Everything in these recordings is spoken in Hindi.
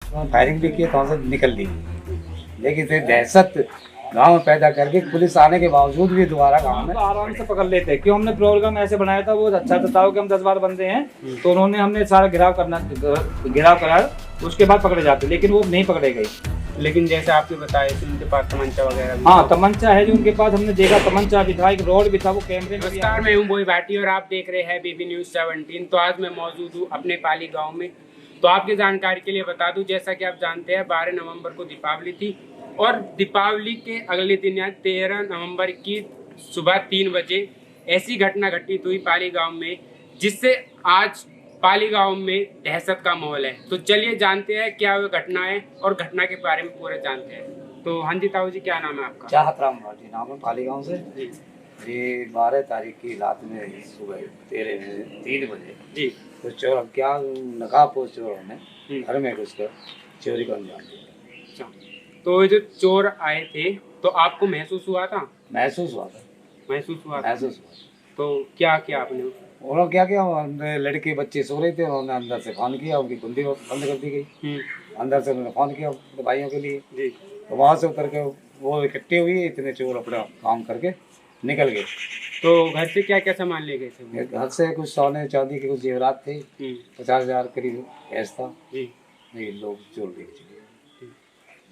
फायरिंग भी की तो वहाँ से निकल ली, लेकिन फिर दहशत गांव में पैदा करके पुलिस आने के बावजूद भी दोबारा गांव में आराम से पकड़ लेते हैं। क्यों हमने प्रोग्राम ऐसे बनाया था, वो अच्छा था कि हम 10-12 बंदे हैं, तो उन्होंने हमने सारा घिराव कराया, उसके बाद पकड़े जाते, लेकिन वो नहीं पकड़े गए। लेकिन जैसे आपने बताया कि उनके पास तमंचा वगैरह भी हाँ, तमंचा है जो उनके पास, हमने देखा तमंचा भी था, एक रोड भी था, वो कैमरे में भी नमस्कार, मैं हूं बोई भाटी और आप देख रहे हैं बीबी न्यूज़ 17। तो आज मैं मौजूद हूं अपने पाली गांव में। तो आपकी जानकारी के लिए बता दूं, जैसा कि आप जानते हैं 12 नवंबर को दीपावली थी और दीपावली के अगले दिन यानी 13 नवंबर की सुबह 3 बजे ऐसी घटना घटित हुई पाली गाँव में, जिससे आज पाली गांव में दहशत का माहौल है। तो चलिए जानते हैं क्या वो घटना है और घटना के बारे में पूरा जानते हैं। तो हाँ जी ताऊ जी, क्या नाम है आपका? चाहत राम भाटी नाम है, पाली गाँव से। ये 12 तारीख की रात में सुबह 3 बजे जी, तो चोर क्या नकाबपोश चोरों ने घर में घुसकर चोरी को अंजाम दिया। अच्छा, तो ये जो चोर आए थे तो आपको महसूस हुआ था? महसूस हुआ था। तो क्या किया आपने? उन्होंने क्या किया, लड़के बच्चे सो रहे थे, उन्होंने अंदर से फोन किया, उनकी कुंडी बंद कर दी गई। अंदर से उन्होंने फोन किया अपने भाइयों के लिए जी। तो वहाँ से उतर के वो इकट्ठे हुए, इतने चोर अपना काम करके निकल गए। तो घर से क्या क्या सामान ले गए थे? घर से कुछ सोने चांदी के कुछ जेवरात थे, 50,000 करीब कैश था। जी। ये लोग चोर ले चुके।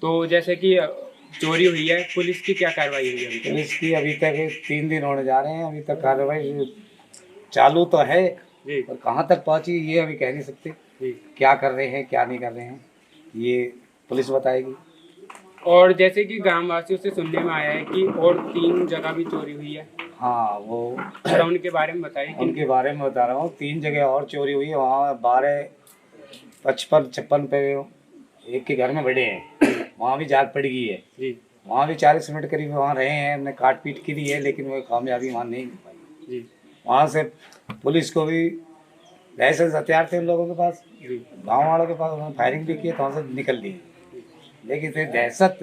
तो जैसे कि चोरी हुई है, पुलिस की क्या कार्रवाई हुई है? पुलिस की अभी तक 3 दिन होने जा रहे हैं, अभी तक कार्रवाई चालू तो है, और कहाँ तक पहुँची ये अभी कह नहीं सकते। क्या कर रहे हैं क्या नहीं कर रहे हैं ये पुलिस बताएगी। और जैसे कि ग्रामवासियों से सुनने में आया है कि और 3 जगह भी चोरी हुई है। हाँ, वो उनके बारे में बताइए। उनके बारे में बता रहा हूँ, 3 जगह और चोरी हुई है। वहाँ 12-55 पे एक के घर में बड़े हैं, वहाँ भी जाग पड़ गई है जी। वहाँ भी 40 मिनट करीब वहाँ रहे हैं, हमने काट पीट की दी है, लेकिन वो कामयाबी वहाँ नहीं मिल पाई जी। वहाँ से पुलिस को भी लाइसेंस हथियार थे उन लोगों के पास, गाँव वालों के पास, उन्होंने फायरिंग भी की तो वहाँ से निकल ली, लेकिन फिर दहशत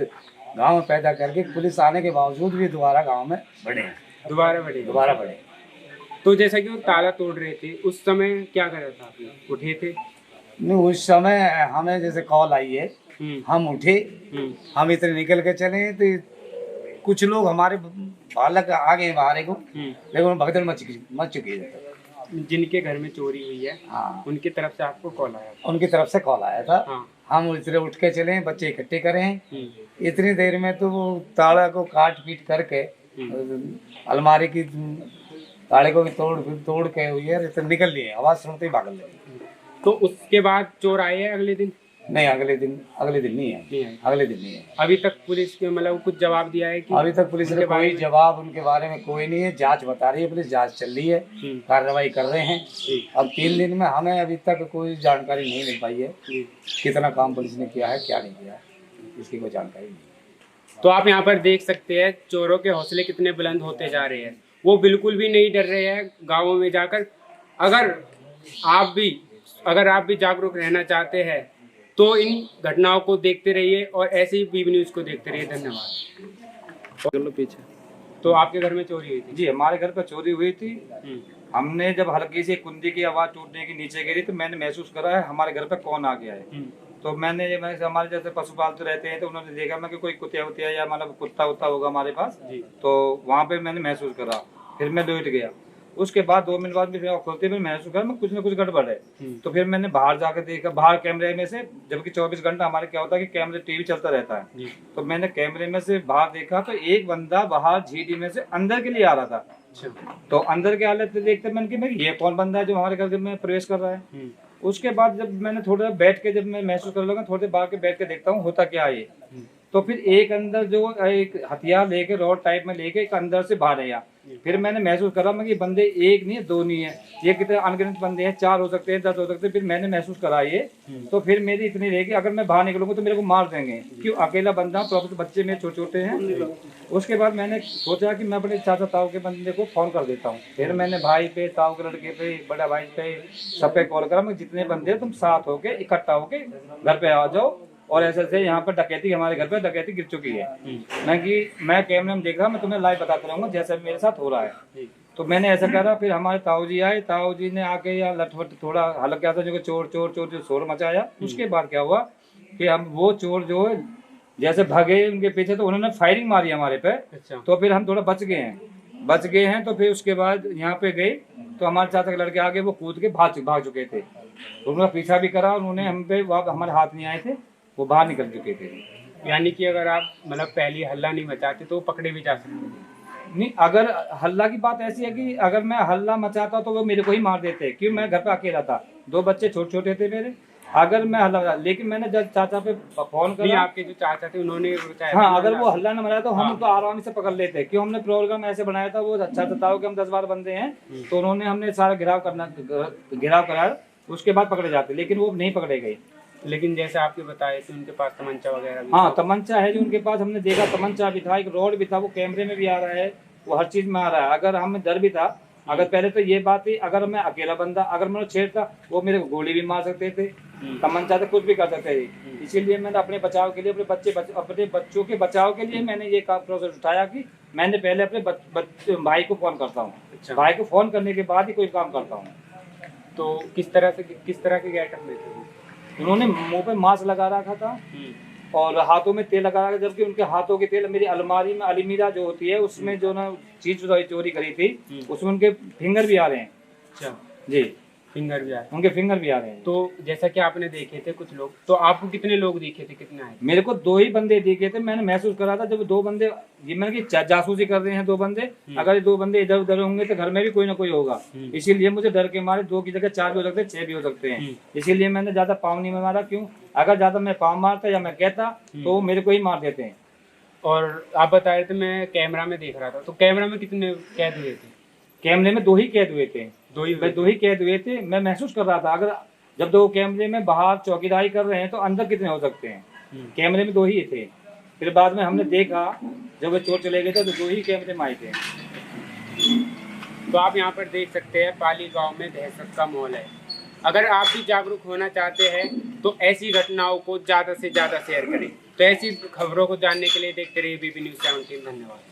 गांव में पैदा करके पुलिस आने के बावजूद भी दोबारा गांव में दोबारा बढ़े। तो जैसा कि वो ताला तोड़ रहे थे, उस समय क्या कर रहा था आपने? उठे थे? नहीं, उस समय हमें जैसे कॉल आई है, हम उठे, हम इतने निकल के चले तो कुछ लोग हमारे बालक आ गए बाहर को, लेकिन भगदड़ मच चुकी है। जिनके घर में चोरी हुई है, हाँ, उनकी तरफ से आपको कॉल आया था? उनकी तरफ से कॉल आया था। हाँ। हम इतने उठ के चले, बच्चे इकट्ठे करें, इतनी देर में तो वो ताला को काट पीट करके अलमारी की ताले को भी तोड़ के हुई है, इतने निकल लिए, आवाज सुनते ही भाग लगे। तो उसके बाद चोर आए हैं अगले दिन? नहीं, अगले दिन नहीं है। अगले दिन नहीं है। अभी तक पुलिस के मतलब कुछ जवाब दिया है कि? अभी तक पुलिस ने कोई जवाब उनके बारे में कोई नहीं है। जांच बता रही है पुलिस, जांच चल रही है, कार्रवाई कर रहे हैं। अब 3 दिन में हमें अभी तक कोई जानकारी नहीं मिल पाई है कितना काम पुलिस ने किया है, क्या नहीं किया है, इसकी कोई जानकारी नहीं। तो आप यहाँ पर देख सकते हैं चोरों के हौसले कितने बुलंद होते जा रहे हैं। वो बिल्कुल भी नहीं डर रहे हैं गाँवों में जाकर। अगर आप भी जागरूक रहना चाहते हैं तो इन घटनाओं को देखते रहिए और ऐसे ही बीबी न्यूज़ को देखते रहिए। धन्यवाद। चलो पीछे। तो आपके घर में चोरी हुई थी? जी, हमारे घर पर चोरी हुई थी। हमने जब हल्की सी कुंडी की आवाज टूटने की नीचे गिरी तो मैंने महसूस करा है हमारे घर पर कौन आ गया है। तो मैंने हमारे जैसे पशु पालतू रहते हैं, तो उन्होंने देखा मैं कि कोई कुतिया उतिया या मतलब कुत्ता उत्ता होगा हमारे पास। तो वहाँ पे मैंने महसूस करा, फिर मैं लेट गया। उसके बाद 2 मिनट बाद भी खोलते हुए महसूस करा मैं कुछ ना कुछ गड़बड़ है। तो फिर मैंने बाहर जाकर देखा, बाहर कैमरे में से, जबकि 24 घंटा हमारे क्या होता है कि कैमरे टीवी चलता रहता है, तो मैंने कैमरे में से बाहर देखा तो एक बंदा बाहर झीडी में से अंदर के लिए आ रहा था। तो अंदर के हालत देखते मैंने कि ये कौन बंदा है जो हमारे घर में प्रवेश कर रहा है। उसके बाद जब मैंने थोड़ा बैठ के, जब मैं महसूस कर लगा, थोड़ी देर बाहर के बैठ के देखता हूँ होता क्या है। तो फिर एक अंदर जो एक हथियार लेके, रॉड टाइप में लेके एक अंदर से बाहर आया। फिर मैंने महसूस करा मैं कि बंदे एक नहीं है, 2 नहीं है, ये कितने अनगिनत बंदे हैं, 4 हो सकते हैं, 10 हो सकते हैं। फिर मैंने महसूस करा ये, तो फिर मेरी इतनी रही कि अगर मैं बाहर निकलूंगा तो मेरे को मार देंगे, क्यों अकेला बंदा, प्रॉपर बच्चे मेरे छोटे छोटे हैं। उसके बाद मैंने सोचा कि मैं अपने चाचा ताऊ के बंदे को फोन कर देता हूँ। फिर मैंने भाई पे, ताऊ के लड़के पे, बड़ा भाई पे, सब पे कॉल करा, मैं जितने बंदे तुम साथ होके इकट्ठा होके घर पे आ जाओ, और ऐसे यहाँ पर डकैती, हमारे घर पे डकैती गिर चुकी है। मैं कैमरे में देख रहा, मैं तुम्हें लाइव बताता रहूंगा जैसा मेरे साथ हो रहा है। तो मैंने ऐसा करा। फिर हमारे ताऊ जी आए, ताऊ जी ने आके यहाँ लटपट थोड़ा हल्का सा जो चोर चोर चोर जो शोर मचाया। उसके बाद क्या हुआ कि हम वो चोर जो है जैसे भागे उनके पीछे तो उन्होंने फायरिंग मारी हमारे पे। अच्छा। तो फिर हम थोड़ा बच गए हैं तो फिर उसके बाद यहाँ पे गए तो हमारे चाचा के लड़के आगे वो कूद के भाग चुके थे। तो उनका पीछा भी करा, उन्होंने हम पे हमारे हाथ नहीं आए थे, वो बाहर निकल चुके थे। यानी कि अगर आप मतलब पहले हल्ला नहीं मचाते तो पकड़े भी जा सकते हैं। नहीं, अगर हल्ला की बात ऐसी है कि अगर मैं हल्ला मचाता तो वो मेरे को ही मार देते, क्योंकि मैं घर पे अकेला था, 2 बच्चे छोटे छोटे थे मेरे। अगर मैं हल्ला, लेकिन मैंने जब चाचा पे फोन नहीं, करा, आपके जो चाचा थे उन्होंने हाँ, अगर वो हल्ला न मचाया तो हम हाँ। उनको आराम से पकड़ लेते, क्यों हमने प्रोग्राम ऐसे बनाया था, वो अच्छा था कि हम 10-12 बंदे हैं, तो उन्होंने हमने सारा घेराव कराया, उसके बाद पकड़े जाते, लेकिन वो नहीं पकड़े गए। लेकिन जैसे आपके बताए थे उनके पास तमंचा वगैरह भी हाँ, तमंचा है जो उनके पास, हमने देखा तमंचा भी था, एक रोड भी था, वो कैमरे में भी आ रहा है, वो हर चीज में आ रहा है। अगर हमें डर भी था, अगर पहले तो ये बात थी, अगर मैं अकेला बंदा, अगर मैं छेड़ता, वो मेरे को गोली भी मार सकते थे, तमंचा से कुछ भी कर सकते थे। इसीलिए मैंने अपने बचाव के लिए, अपने बच्चों के बचाव के लिए मैंने ये प्रोसेस उठाया कि मैंने पहले अपने भाई को फोन करता हूँ। अच्छा। भाई को फोन करने के बाद ही कोई काम करता हूँ। तो किस तरह के गेटअप में थे? उन्होंने मुंह पे मास्क लगा रखा था और हाथों में तेल लगा रखा, जबकि उनके हाथों के तेल मेरी अलमारी में, अलमीरा जो होती है उसमें जो ना चीज चोरी करी थी, उसमें उनके फिंगर भी आ रहे हैं। अच्छा जी, फिंगर भी आए, उनके फिंगर भी आ रहे हैं। तो जैसा कि आपने देखे थे कुछ लोग, तो आपको कितने लोग दिखे थे, कितने आए? मेरे को 2 ही बंदे दिखे थे। मैंने महसूस करा था जब 2 बंदे, ये मैंने कि जासूसी कर रहे हैं 2 बंदे, अगर ये 2 बंदे इधर उधर होंगे तो घर में भी कोई ना कोई होगा। इसीलिए मुझे डर के मारे 2 की जगह 4 भी हो सकते हैं, 6 भी हो सकते हैं। इसीलिए मैंने ज्यादा पाँव नहीं मारा। क्यों? अगर ज्यादा मैं पाँव मारता या मैं कहता तो वो मेरे को ही मार देते हैं। और आप बता रहे थे मैं कैमरा में देख रहा था, तो कैमरा में कितने कैद हुए थे? कैमरे में 2 ही कैद हुए थे। 2 ही? 2 ही कैद हुए थे। मैं महसूस कर रहा था, अगर जब 2 कैमरे में बाहर चौकीदारी कर रहे हैं तो अंदर कितने हो सकते हैं। कैमरे में 2 ही थे। फिर बाद में हमने देखा जब वो चोर चले गए थे तो 2 ही कैमरे में आए थे। तो आप यहाँ पर देख सकते हैं पाली गांव में दहशत का माहौल है। अगर आप भी जागरूक होना चाहते हैं तो ऐसी घटनाओं को ज़्यादा से ज़्यादा शेयर करें। तो ऐसी खबरों को जानने के लिए देखते रहिए बीबी न्यूज़ 17। धन्यवाद।